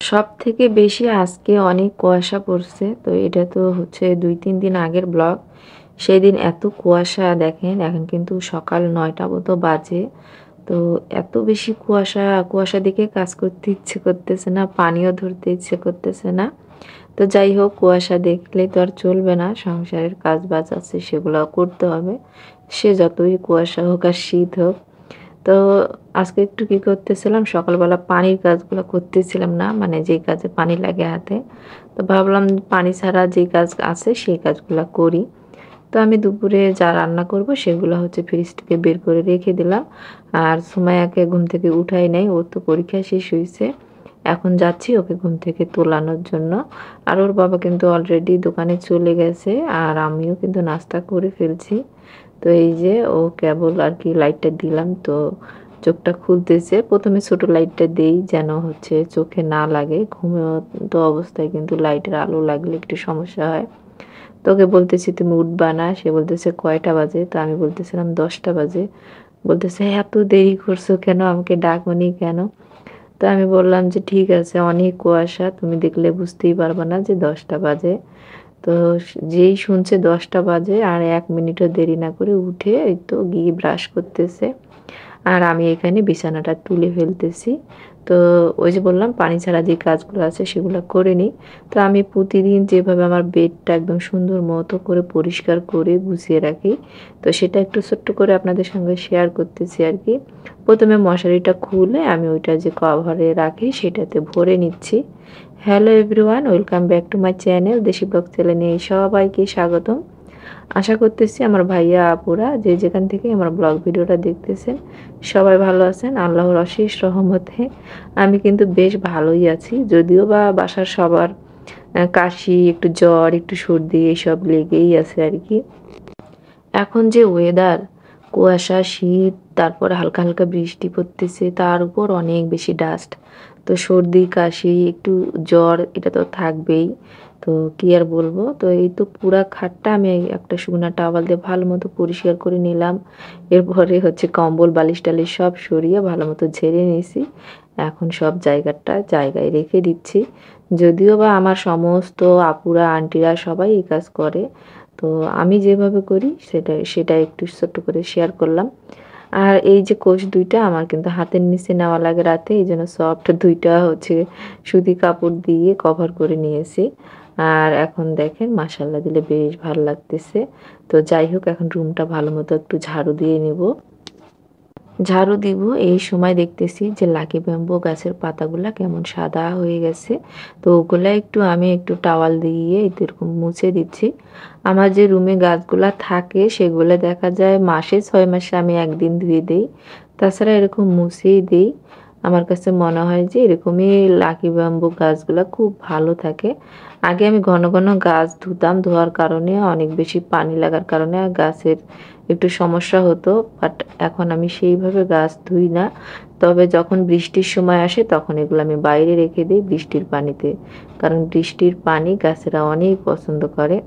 সবথেকে বেশি আজকে অনেক কুয়াশা পড়ছে। তো এটা তো হচ্ছে ২-৩ দিন আগের ব্লগ। সেদিন এত কুয়াশা দেখেন, এখন কিন্তু সকাল ৯টা মতো বাজে। তো এত বেশি কুয়াশা, কুয়াশা দেখে কাজ করতে ইচ্ছে করতেছে না, পানিও ধরতে ইচ্ছে করতেছে না। তো যাই হোক, কুয়াশা দেখলে তো আর চলবে না, সংসারের কাজ-বাজ আছে সেগুলাও করতে হবে। সে যতই কুয়াশা হোক আর শীত হোক। তো আজকে একটু কি করতেছিলাম, সকালবেলা পানির কাজগুলো করতেছিলাম না, মানে যেই কাজে পানি লাগে হাতে। তো ভাবলাম পানি ছাড়া যেই কাজ আছে সেই কাজগুলা করি। তো আমি দুপুরে যা রান্না করব সেগুলো হচ্ছে ফ্রিজ থেকে বের করে রেখে দিলাম। আর সুমাইয়াকে ঘুম থেকে উঠাই নাই, ওর তো পরীক্ষা শেষ হইছে। এখন যাচ্ছি ওকে ঘুম থেকে তোলানোর জন্য। আর ওর বাবা কিন্তু অলরেডি দোকানে চলে গেছে, আর আমিও কিন্তু নাস্তা করে ফেলছি। তো এই যে ও কেবল আর কি লাইটটা দিলাম, তো চোখটা খুলতেছে। প্রথমে ছোট লাইটটা দেই যেন হচ্ছে চোখে না লাগে, ঘুমন্ত অবস্থায় কিন্তু লাইটের আলো লাগলে একটু সমস্যা হয়। তো ওকে বলতেছি তুমি উঠবা না, সে বলতেছে কয়টা বাজে, তো আমি বলতেছিলাম 10টা বাজে। বলতেছে এত দেরি করছো কেন, আমাকে ডাকোনি কেন? তো আমি বললাম যে ঠিক আছে, অনেক কুয়াশা, তুমি দেখলে বুঝতেই পারবা না যে 10টা বাজে। তো যেই শুনছে 10টা বাজে আর ১ মিনিটও দেরি না করে উঠে এই তো গিয়ে ব্রাশ করতেছে। আর আমি এখানে বিছানাটা তুলে ফেলতেছি। তো ওই যে বললাম পানি ছাড়া যে কাজগুলো আছে সেগুলো করে নিই। তো আমি প্রতিদিন যেভাবে আমার বেডটা একদম সুন্দর মতো করে পরিষ্কার করে গুছিয়ে রাখি, তো সেটা একটু ছোট্ট করে আপনাদের সঙ্গে শেয়ার করতেছি আর কি। প্রথমে মশারিটা খুলে আমি ওইটা যে কভারে রাখি সেটাতে ভরে নিচ্ছি। Hello everyone, welcome back to my channel দেশি ব্লগ চ্যানেলে সবাইকে স্বাগতম। আশা করতেছি আমার ভাইয়া আপুরা যে যেখান থেকে আমার ব্লগ ভিডিওটা দেখতেছেন সবাই ভালো আছেন, আল্লাহর অশেষ রহমতে। আমি কিন্তু বেশ ভালোই আছি, যদিও বা বাসার সবার কাশি, একটু জ্বর, একটু সর্দি এইসব লেগেই আছে আর কি। এখন যে ওয়েদার, কুয়াশা, শীত, তারপর হালকা হালকা বৃষ্টি পড়তেছে, তার উপর অনেক বেশি ডাস্ট। তো সর্দি, কাশি, একটু জ্বর এটা তো থাকবেই। তো কি আর বলবো, তো এই তো পুরা খাটটা আমি এই একটা শুকনা টাওয়াল দিয়ে ভালো মতো পরিষ্কার করে নিলাম। এরপরে হচ্ছে কম্বল বালিশ টালিশ সব সরিয়ে ভালো মতো ঝেড়ে নিয়েছি। এখন সব জায়গাটা জায়গায় রেখে দিচ্ছি। যদিও বা আমার সমস্ত আপুরা আন্টিরা সবাই এই কাজ করে, তো আমি যেভাবে করি সেটা একটু ছোট্ট করে শেয়ার করলাম। আর এই যে কোষ ২টা আমার কিন্তু হাতের নিচে নেওয়া লাগে রাতে, এইজন্য সফট ২টা হচ্ছে সুতি কাপড় দিয়ে কভার করে নিয়েছি। আর এখন দেখেন মাশাআল্লাহ দিলে বেশ ভালো লাগতেছে। তো যাই হোক, এখন রুমটা ভালো মতো একটু ঝাড়ু দিয়ে নেব। ঝাড়ু দিব এই সময় দেখতেছি যে লাকি ব্যাম্বো গাছের পাতাগুলা কেমন সাদা হয়ে গেছে। তো ওগুলা আমি একটু টাওয়াল দিয়ে এরকম মুছে দিচ্ছি। আমার যে রুমে গাছগুলা থাকে সেগুলো দেখা যায় মাসে ৬ মাসে আমি একদিন ধুয়ে দেই। তাছাড়া এরকম মুছেই দেই। আমার কাছে মনে হয় যে এরকমই লাকি ব্যাম্বো গাছগুলা খুব ভালো থাকে। আগে আমি ঘন ঘন গাছ ধুতাম, ধোয়ার কারণে অনেক বেশি পানি লাগার কারণে গাছের একটু সমস্যা হতো। বাট এখন আমি সেইভাবে গাছ ধুই না। তবে যখন বৃষ্টির সময় আসে তখন এগুলো আমি বাইরে রেখে দিই বৃষ্টির পানিতে। কারণ বৃষ্টির পানি গাছেরা অনেক পছন্দ করে।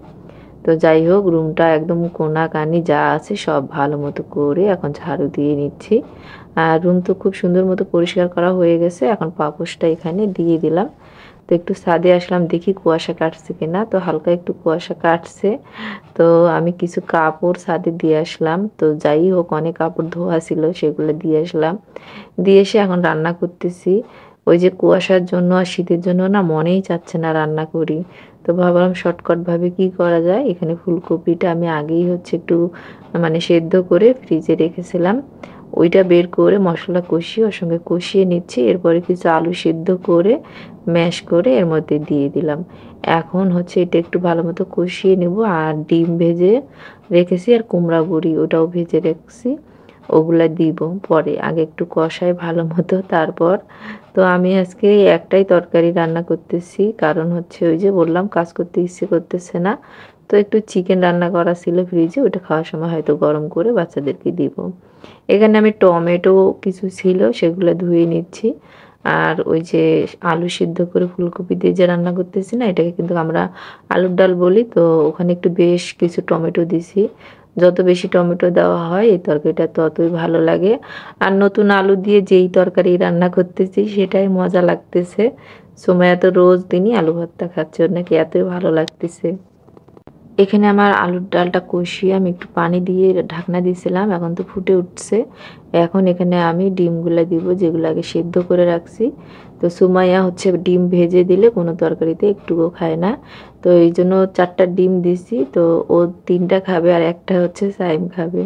তো যাই হোক, রুমটা একদম কোনাকানি যা আছে সব ভালো মতো করে এখন ঝাড়ু দিয়ে নিচ্ছি। আর রুম তো খুব সুন্দর মতো পরিষ্কার করা হয়ে গেছে। এখন পাপোশটা এখানে দিয়ে দিলাম। তো একটু ছাদে আসলাম দেখি কুয়াশা কাটছে কিনা। তো হালকা একটু কুয়াশা কাটছে। তো আমি কিছু কাপড় ছাদে দিয়ে আসলাম। তো যাই হোক, অনেক কাপড় ধোয়া ছিল সেগুলো দিয়ে আসলাম। দিয়ে এসে এখন রান্না করতেছি। ওই যে কুয়াশার জন্য আর শীতের জন্য না মনেই চাচ্ছে না রান্না করি। তো ভাবলাম শর্টকাট ভাবে কি করা যায়। এখানে ফুলকপিটা আমি আগেই হচ্ছে একটু মানে সেদ্ধ করে ফ্রিজে রেখেছিলাম। ওইটা বের করে মশলা কষিয়ে ওর সঙ্গে কষিয়ে নিচ্ছি। এরপরে কিছু আলু সেদ্ধ করে ম্যাশ করে এর মধ্যে দিয়ে দিলাম। এখন হচ্ছে এটা একটু ভালো মতো কষিয়ে নেব। আর ডিম ভেজে রেখেছি আর কুমড়া বড়ি ওটাও ভেজে রেখেছি, ওগুলা দিব পরে। আগে একটু কষাই ভালো মতো, তারপর। তো আমি আজকে একটাই তরকারি রান্না করতেছি, কারণ হচ্ছে ওই যে বললাম কাজ করতে ইচ্ছে করতেছে না। তো একটু চিকেন রান্না করা ছিল ফ্রিজে, ওটা খাওয়ার সময় হয়তো গরম করে বাচ্চাদেরকে দিব। এখানে আমি টমেটো কিছু ছিল সেগুলো ধুয়ে নিচ্ছি। আর ওই যে আলু সিদ্ধ করে ফুলকপি দিয়ে যে রান্না করতেছি না, এটাকে কিন্তু আমরা আলুর ডাল বলি। তো ওখানে একটু বেশ কিছু টমেটো দিছি। যত বেশি টমেটো দেওয়া হয় এই তরকারিটা ততই ভালো লাগে। আর নতুন আলু দিয়ে যেই তরকারি রান্না করতেছি সেটাই মজা লাগতেছে। সুমাইয়া তো রোজ দিনই আলু ভর্তা খাচ্ছে, ওর নাকি এতই ভালো লাগতেছে। এখানে আমার আলুর ডালটা কষিয়ে আমি একটু পানি দিয়ে ঢাকনা দিয়েছিলাম, এখন তো ফুটে উঠছে। এখন এখানে আমি ডিমগুলো দিব, যেগুলো আগে সেদ্ধ করে রাখছি। তো সুমাইয়া হচ্ছে ডিম ভেজে দিলে কোনো তরকারিতে একটুও খায় না, তো এই জন্য 4টা ডিম দিছি। তো ও 3টা খাবে আর একটা হচ্ছে সাইম খাবে।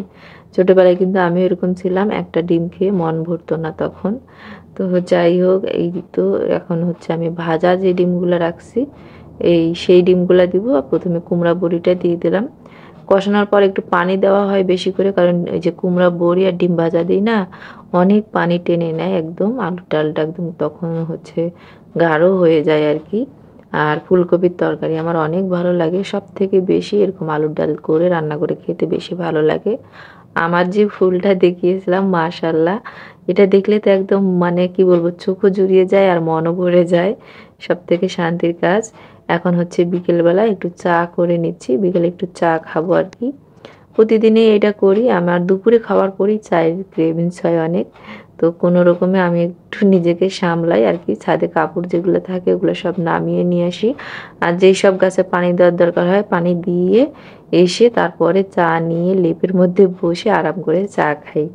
ছোটোবেলায় কিন্তু আমি এরকম ছিলাম, একটা ডিম খেয়ে মন ভরতো না তখন। তো যাই হোক, এই তো এখন হচ্ছে আমি ভাজা যে ডিমগুলো রাখছি সেই ডিমগুলা দিব। প্রথমে কুমড়া বড়িটা দিয়ে দিলাম, কষানোর পর একটু পানি দেওয়া হয় বেশি করে, কারণ এই যে কুমড়া বড়ি আর ডিম ভাজা দিই না, অনেক পানি টেনে নেয় একদম, আলুর ডালটা একদম তখন হচ্ছে গাঢ় হয়ে যায় আর কি। আর ফুলকপির তরকারি আমার অনেক ভালো লাগে, সব থেকে বেশি এরকম আলুর ডাল করে রান্না করে খেতে বেশি ভালো লাগে। আমার যে ফুলটা দেখিয়েছিলাম মাশাল্লাহ, এটা দেখলে তো একদম মানে কি বলবো, চোখও জুড়িয়ে যায় আর মনও ভরে যায়, সব থেকে শান্তির কাজ। এখন হচ্ছে বিকেলবেলা একটু চা করে নিচ্ছি, বিকেলে একটু চা খাবো আর কি। প্রতিদিনই এটা করি, আমার দুপুরে খাওয়ার পরেই চায়ের ক্রেভিংস হয় অনেক। তো কোনো রকমে আমি একটু নিজেকে সামলাই আর কি, ছাদে কাপড় যেগুলো থাকে ওগুলো সব নামিয়ে নিয়ে আসি, আর যেই সব গাছে পানি দেওয়ার দরকার হয় পানি দিয়ে এসে তারপরে চা নিয়ে লেপের মধ্যে বসে আরাম করে চা খাই।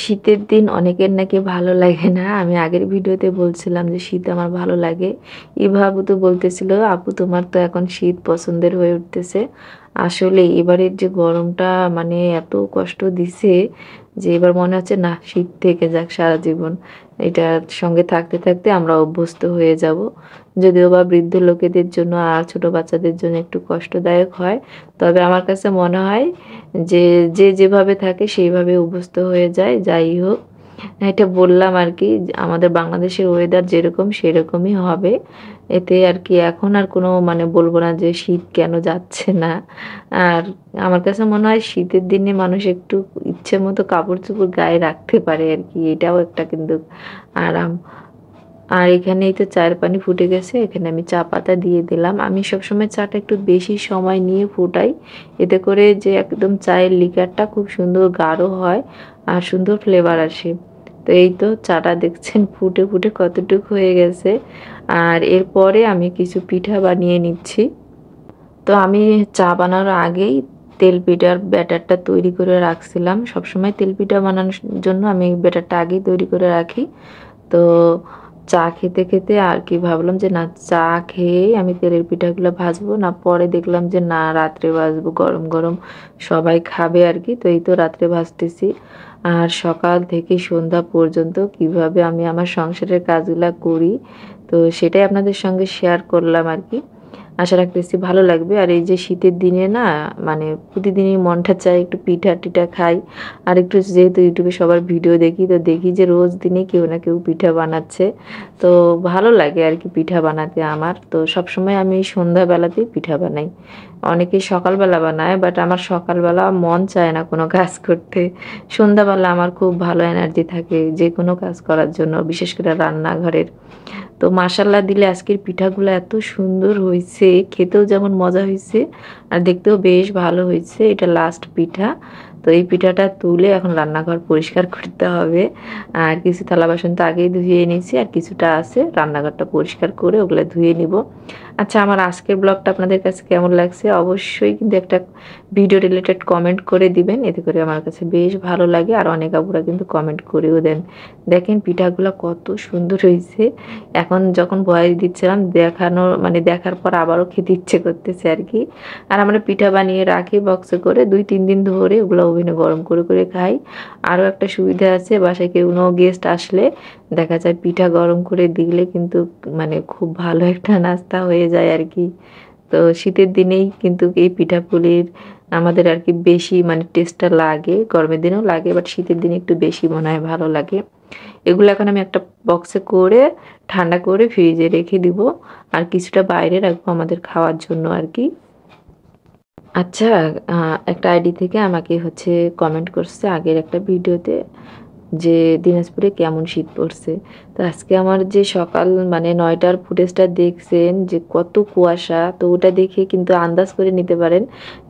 শীতের দিন অনেকের নাকি ভালো লাগে না, আমি আগের ভিডিওতে বলছিলাম যে শীত আমার ভালো লাগে। ইভা আপু তো বলতেছিল আপু তোমার তো এখন শীত পছন্দের হয়ে উঠতেছে। আসলে এবারের যে গরমটা মানে এত কষ্ট দিছে যে এবার মনে হচ্ছে না শীত থেকে যাক সারা জীবন, এটার সঙ্গে থাকতে থাকতে আমরা অভ্যস্ত হয়ে যাব। যদিও বা বৃদ্ধ লোকেদের জন্য আর ছোট বাচ্চাদের জন্য একটু কষ্টদায়ক হয়, তবে আমার কাছে মনে হয় যে যে যেভাবে থাকে সেইভাবে অভ্যস্ত হয়ে যায়। যাই হোক, এটা বললাম আর কি, আমাদের বাংলাদেশের ওয়েদার যেরকম সেরকমই হবে। এতে আর কি এখন আর কোনো মানে বলবো না যে শীত কেন যাচ্ছে না। আর আমার কাছে মনে হয় শীতের দিনে মানুষ একটু ইচ্ছে মতো কাপড় চোপড় গায়ে রাখতে পারে আর কি, এটাও একটা কিন্তু আরাম। আর এখানেই তো চায়ের পানি ফুটে গেছে, এখানে আমি চা পাতা দিয়ে দিলাম। আমি সবসময় চাটা একটু বেশি সময় নিয়ে ফুটাই, এতে করে যে একদম চায়ের লিকারটা খুব সুন্দর গাঢ় হয় আর সুন্দর ফ্লেভার আসে। তো এই তো চাটা দেখছেন ফুটে ফুটে কতটুকু হয়ে গেছে। আর এরপরে আমি কিছু পিঠা বানিয়ে নিচ্ছি। তো আমি চা বানানোর আগেই তেলপিঠার ব্যাটারটা তৈরি করে রাখছিলাম, সবসময় তেলপিঠা বানানোর জন্য আমি ব্যাটারটা আগেই তৈরি করে রাখি। তো চা খেতে খেতে আর কি ভাবলাম যে না, চা খেয়েই আমি তেলের পিঠাগুলো ভাজবো না, পরে দেখলাম যে না রাত্রে ভাজবো, গরম গরম সবাই খাবে আর কি। তো এই তো রাত্রে ভাজতেছি। আর সকাল থেকে সন্ধ্যা পর্যন্ত কিভাবে আমি আমার সংসারের কাজগুলা করি, তো সেটাই আপনাদের সঙ্গে শেয়ার করলাম আর কি। আশা রাখতেছি ভালো লাগবে। আর এই যে শীতের দিনে না মানে প্রতিদিনই মনটা চায় একটু পিঠা টিঠা খাই। আর একটু যেহেতু ইউটিউবে সবার ভিডিও দেখি, তো দেখি যে রোজ দিনে কেউ না কেউ পিঠা বানাচ্ছে, তো ভালো লাগে আর কি পিঠা বানাতে আমার। তো সবসময় আমি সন্ধ্যাবেলাতেই পিঠা বানাই, অনেকেই সকালবেলা বানায়, বাট আমার সকালবেলা মন চায় না কোনো কাজ করতে। সন্ধ্যাবেলা আমার খুব ভালো এনার্জি থাকে যে কোনো কাজ করার জন্য, বিশেষ করে রান্নাঘরের। তো মাশাল্লাহ দিলে আজকের পিঠাগুলো এত সুন্দর হয়েছে, খেতেও যেমন মজা হয়েছে আর দেখতেও বেশ ভালো হয়েছে। এটা লাস্ট পিঠা। তো এই পিঠাটা তুলে এখন রান্নাঘর পরিষ্কার করতে হবে। আর কিছু থালা বাসন তো আগেই ধুয়ে নিয়েছি, আর কিছুটা আছে, রান্নাঘরটা পরিষ্কার করে ওগুলো ধুয়ে নিব। আচ্ছা, আমার আজকের ব্লগটা আপনাদের কাছে কেমন লাগছে অবশ্যই কিন্তু একটা ভিডিও রিলেটেড কমেন্ট করে দিবেন, এতে করে আমার কাছে বেশ ভালো লাগে। আর অনেক আপুরা কিন্তু কমেন্ট করেও দেন। দেখেন পিঠাগুলো কত সুন্দর হয়েছে। এখন যখন ভয়েস দিচ্ছিলাম দেখানোর মানে দেখার পর আবারও খেতে ইচ্ছে করতেছে আর কি। আর আমরা পিঠা বানিয়ে রাখি বক্সে করে, 2-3 দিন ধরে ওগুলো ওভেনে গরম করে করে খাই। আরও একটা সুবিধা আছে, বাসায় কেউ কোনো গেস্ট আসলে দেখা যায় পিঠা গরম করে দিলে কিন্তু মানে খুব ভালো একটা নাস্তা হয়ে যায় আর কি। তো শীতের দিনেই কিন্তু এই পিঠাপুলির আমাদের আর কি বেশি মানে টেস্টটা লাগে, গরমের দিনেও লাগে বাট শীতের দিনে একটু বেশি মনে হয় ভালো লাগে। এগুলো এখন আমি একটা বক্সে করে ঠান্ডা করে ফ্রিজে রেখে দিব, আর কিছুটা বাইরে রাখবো আমাদের খাওয়ার জন্য আর কি। আচ্ছা, একটা আইডি থেকে আমাকে হচ্ছে কমেন্ট করছে আগের একটা ভিডিওতে যে দিনাজপুরে কেমন শীত পড়ছে। তো আজকে আমার যে সকাল মানে 9টার ফুটেজটা দেখছেন যে কত কুয়াশা, তো ওটা দেখে কিন্তু আন্দাজ করে নিতে পারেন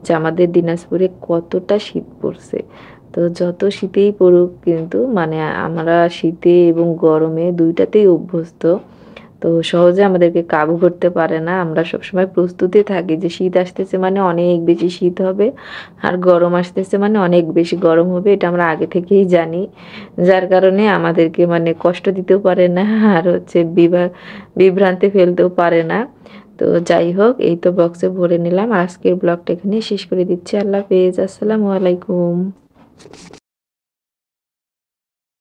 যে আমাদের দিনাজপুরে কতটা শীত পড়ছে। তো যত শীতেই পড়ুক কিন্তু মানে আমরা শীতে এবং গরমে দুইটাতেই অভ্যস্ত। তো সহজে আমাদেরকে কাবু করতে পারে না। আমরা সবসময় প্রস্তুতি থাকি যে শীত আসতেছে মানে অনেক বেশি শীত হবে, আর গরম আসতেছে মানে অনেক বেশি গরম হবে। এটা আমরা আগে থেকেই জানি। যার কারণে আমাদেরকে মানে কষ্ট দিতেও পারে না, আর হচ্ছে বিভ্রান্তি ফেলতেও পারে না। তো যাই হোক, এই তো বক্সে ভরে নিলাম। আজকের ব্লগটা এখানেই শেষ করে দিচ্ছি। আল্লাহ হাফেজ। আসসালামু আলাইকুম।